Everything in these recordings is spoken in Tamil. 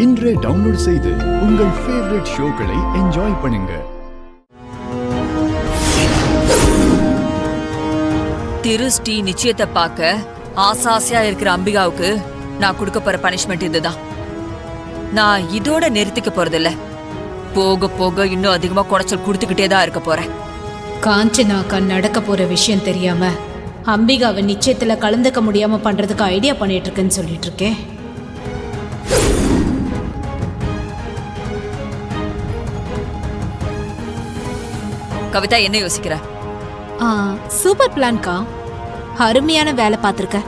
இன்றே டவுன்லோட் செய்து உங்கள் ஃபேவரட் ஷோக்களை என்ஜாய் பண்ணுங்க. திருஷ்டி நிச்சயத்தை பார்க்க ஆசாசியா இருக்கிற அம்பிகாவுக்கு நான் கொடுக்க போற பனிஷ்மெண்ட் இதுதான். நான் இதோட நிறுத்திக்க போறதில்ல. போக போக இன்னும் அதிகமா குடைச்சல் கொடுத்துக்கிட்டே தான் இருக்க போறேன். காஞ்சனாக்கா நடக்க போற விஷயம் தெரியாம அம்பிகாவை நிச்சயத்துல கலந்துக்க முடியாம பண்றதுக்கு ஐடியா பண்ணிட்டு இருக்கேன்னு சொல்லிட்டு இருக்கேன். கவிதா, என்ன யோசிக்கிற? சூப்பர் பிளான்கா, அருமையான வேலை பார்த்திருக்க.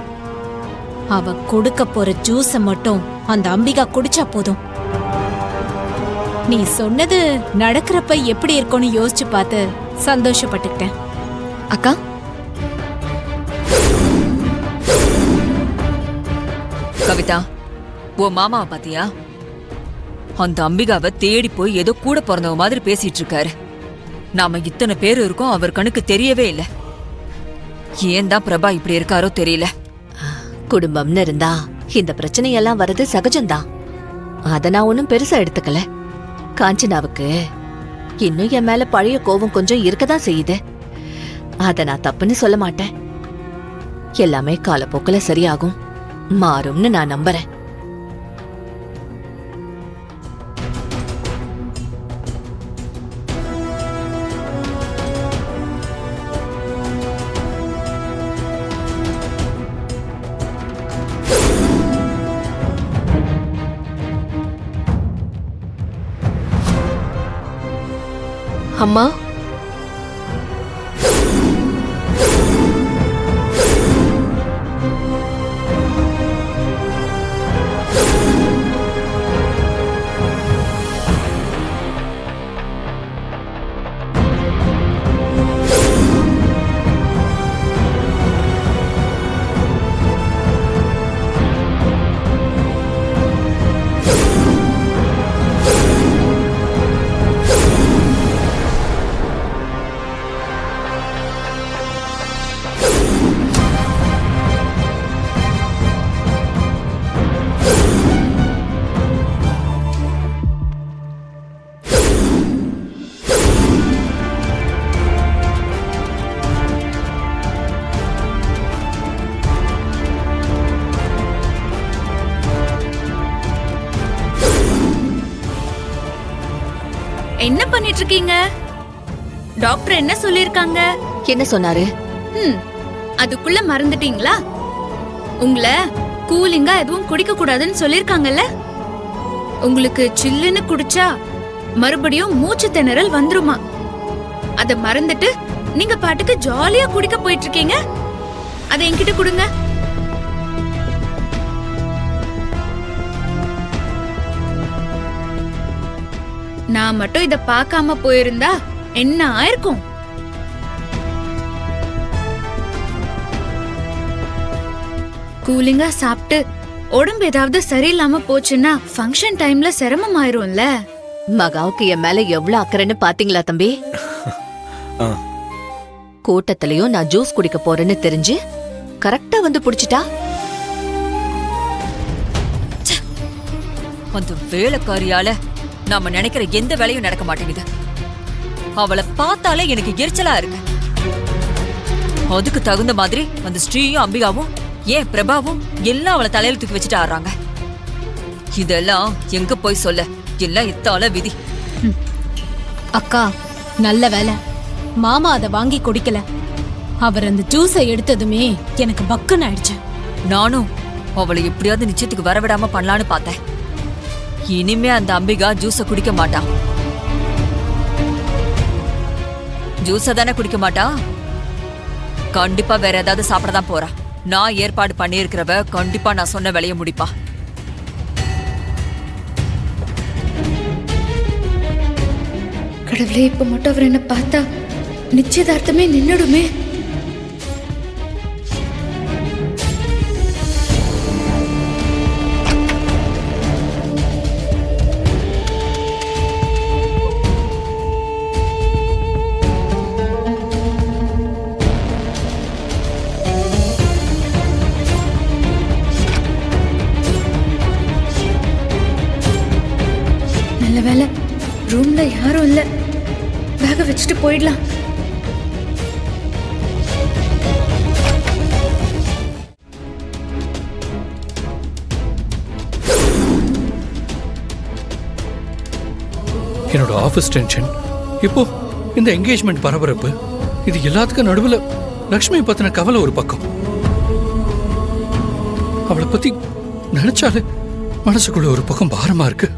அவ கொடுக்க போற ஜூஸ மட்டும் அந்த அம்பிகா குடிச்சா போதும். நீ சொன்னது நடக்கிறப்ப எப்படி இருக்கும்னு யோசிச்சு பார்த்து சந்தோஷப்பட்டுக்கிட்டேன். அக்கா, கவிதா, ஓ மாமாவை பாத்தியா? அந்த அம்பிகாவை தேடி போய் ஏதோ கூட பிறந்தவ மாதிரி பேசிட்டு இருக்காரு. நாம இத்தனை பேர் இருக்கோம், அவர் கணக்கு தெரியவே இல்லை. ஏன் தான் பிரபா இப்படி இருக்காரோ தெரியல. குடும்பம்னு இருந்தா இந்த பிரச்சனையெல்லாம் வர்றது சகஜம்தான். அத நான் ஒன்னும் பெருசா எடுத்துக்கல. காஞ்சனாவுக்கு இன்னும் என் மேல பழைய கோபம் கொஞ்சம் இருக்கதான் செய்யுது. அத நான் தப்புன்னு சொல்ல மாட்டேன். எல்லாமே காலப்போக்குல சரியாகும், மாறும்னு நான் நம்புறேன். அம்மா, என்ன பண்ணிட்டு இருக்கீங்க? டாக்டர் என்ன சொல்லிருக்காங்க? என்ன சொன்னாரு? அதுக்குள்ள மறந்துட்டீங்களா? உங்களை கூலிங்கா எதுவும் குடிக்க கூடாதுன்னு சொல்லிருக்காங்கல்ல. உங்களுக்கு சில்லுன்னு குடிச்சா மறுபடியும் மூச்சு திணறல் வந்துருமா. அத மறந்துட்டு நீங்க பாட்டுக்கு ஜாலியா குடிக்க போயிட்டு இருக்கீங்க. அதை என்கிட்ட கொடுங்க. நான் மட்டும் இத பார்க்காம போயிருந்தா என்ன ஆயிருக்கும்? கூலிங்கா சாப்பிட்டு உடம்பு ஏதாவது சரியில்லாம போச்சுன்னா ஃபங்க்ஷன் டைம்ல சிரமம் ஆயிரும்ல. மகாவுக்கு என் மேல எவ்வளவு அக்கறைன்னு பாத்தீங்களா தம்பி? கூட்டத்திலயும் நான் ஜூஸ் குடிக்க போறேன்னு தெரிஞ்சு கரெக்டா வந்து புடிச்சிட்டா. அந்த வேலைக்காரியால நாம நினைக்கிற எந்த வேலையும் நடக்க மாட்டேங்குது. அவளை பார்த்தாலே எனக்கு எரிச்சலா இருக்கு. அதுக்கு தகுந்த மாதிரி அந்த ஸ்ரீயும் அம்பிகாவும் ஏன் பிரபாவும் எல்லாம் அவளை தலையில தூக்கி வச்சுட்டு ஆடுறாங்க. இதெல்லாம் எங்க போய் சொல்ல? எல்லாம் இத்தால விதி. அக்கா, நல்ல வேலை மாமா அதை வாங்கி குடிக்கல. அவர் அந்த ஜூஸை எடுத்ததுமே எனக்கு பக்குன்னு ஆயிடுச்சு. நானும் அவளை எப்படியாவது நிச்சயத்துக்கு வரவிடாம பண்ணலான்னு பார்த்தேன். இனிமே அந்த அம்பிகா ஜூஸ குடிக்க மாட்டா. ஜூஸ தானே குடிக்க மாட்டா, கண்டிப்பா வேற ஏதாவது சாப்பிடதான் போறா. நான் ஏற்பாடு பண்ணியிருக்கிறவ கண்டிப்பா நான் சொன்ன வேலையை முடிப்பா. கடவுளே, இப்ப மட்டும் அவர் என்ன பார்த்தா நிச்சயதார்த்தமே நின்னுடுமே. வேலை ரூம்ல யாரும் இல்ல. பேக வச்சுட்டு போயிடலாம். என்னோட ஆஃபீஸ் டென்ஷன், இப்போ இந்த என்கேஜ்மெண்ட் பரபரப்பு, இது எல்லாத்துக்கும் நடுவில் லக்ஷ்மியை பத்தின கவலை ஒரு பக்கம். அவளை பத்தி நினைச்சாலே மனசுக்குள்ள ஒரு பக்கம் பாரமா இருக்கு.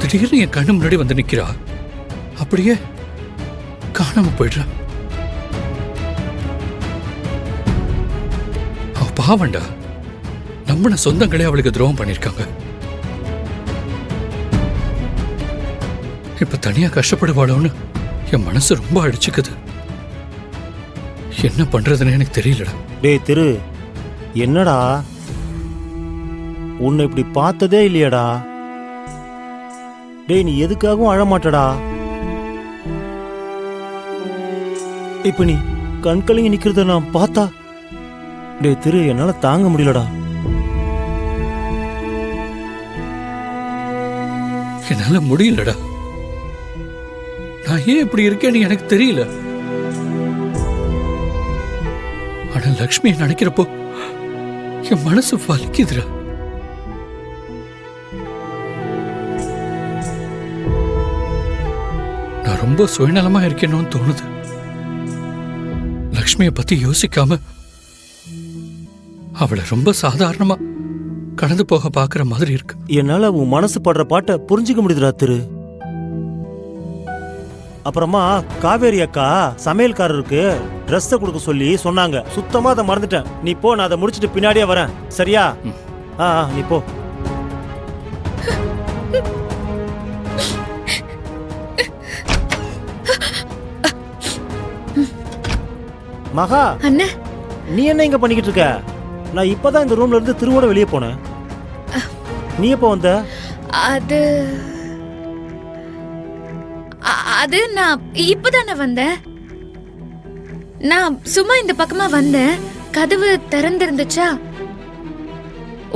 திடீர்னு என் கண்ணு முன்னாடி வந்து நிக்கிறா, அப்படியே காணாம போயிடுறா. அவ பாவண்டா, நம்பின சொந்தங்களே அவளுக்கு துரோகம் பண்ணிருக்காங்க. இப்ப தனியா கஷ்டப்படுவாளோன்னு என் மனசு ரொம்ப அடிச்சுக்குது. என்ன பண்றதுன்னு எனக்கு தெரியலடா. டேய் திரு, என்னடா உன்னை இப்படி பார்த்ததே இல்லையடா. டேய் நீ எதுக்காகவும் அழமாட்டடா. இப்ப நீ கண் கலங்கி நிக்கிறத நான் பார்த்தா, டேய் திரு, என்னால தாங்க முடியலடா. என்னால முடியலடா. நான் ஏன் இப்படி இருக்கேன்னு எனக்கு தெரியல. ஆனா லக்ஷ்மியை நினைக்கிறப்போ என் மனசு வலிக்குதுடா. நான் ரொம்ப சுயநலமா இருக்கேன்னு தோணுது. லக்ஷ்மியை பத்தி யோசிக்காம அவளை ரொம்ப சாதாரணமா கடந்து போக பாக்குற மாதிரி இருக்கு. என்னால உன் மனசு படுற பாட்டை புரிஞ்சுக்க முடியுதுடா திரு. அப்புறமா காவேரி அக்கா சமையல்காரருக்கு ட்ரெஸ்ஸை கொடுக்க சொல்லி சொன்னாங்க. சுத்தமா அதை மறந்துட்டேன். நீ போ, நான் அதை முடிச்சிட்டு பின்னாடியே வரேன். சரியா? நீ போ. மகா, அண்ணா, நீ என்ன இங்க பண்ணிக்கிட்டு இருக்க? நான் இப்பதான் இந்த ரூம்ல இருந்து திருவோட வெளியே போனேன். நீ எப்போ வந்த? அது அது நான் இப்பதானே வந்தேன். நான் சும்மா இந்த பக்கமா வந்தேன். கதவு திறந்திருந்துச்சா,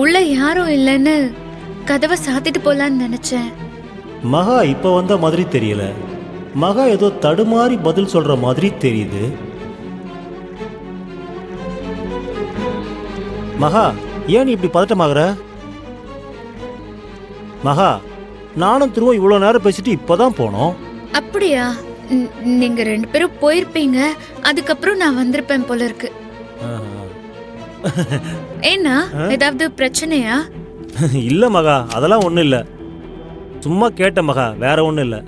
உள்ள யாரும் இல்லைன்னு கதவை சாத்திட்டு போலான்னு நினைச்சேன். மகா இப்ப வந்த மாதிரி தெரியல. மகா ஏதோ தடுமாறி பதில் சொல்ற மாதிரி தெரியுது. மகா, ஏன் நீ இப்படி பதட்டமாகற? மகா, நானும் திரும்ப இவ்வளவு நேரம் பேசிட்டு இப்பதான் போனோம். அப்படியா? நீங்க ரெண்டு பேரும் போயிருப்பீங்க, அதுக்கப்புறம் நான் வந்திருப்பேன் போல இருக்கு. ஏன்னா ஏதாவது பிரச்சனையா? இல்ல மகா, அதெல்லாம் ஒண்ணும் இல்ல. சும்மா கேட்ட மகா, வேற ஒண்ணும் இல்ல.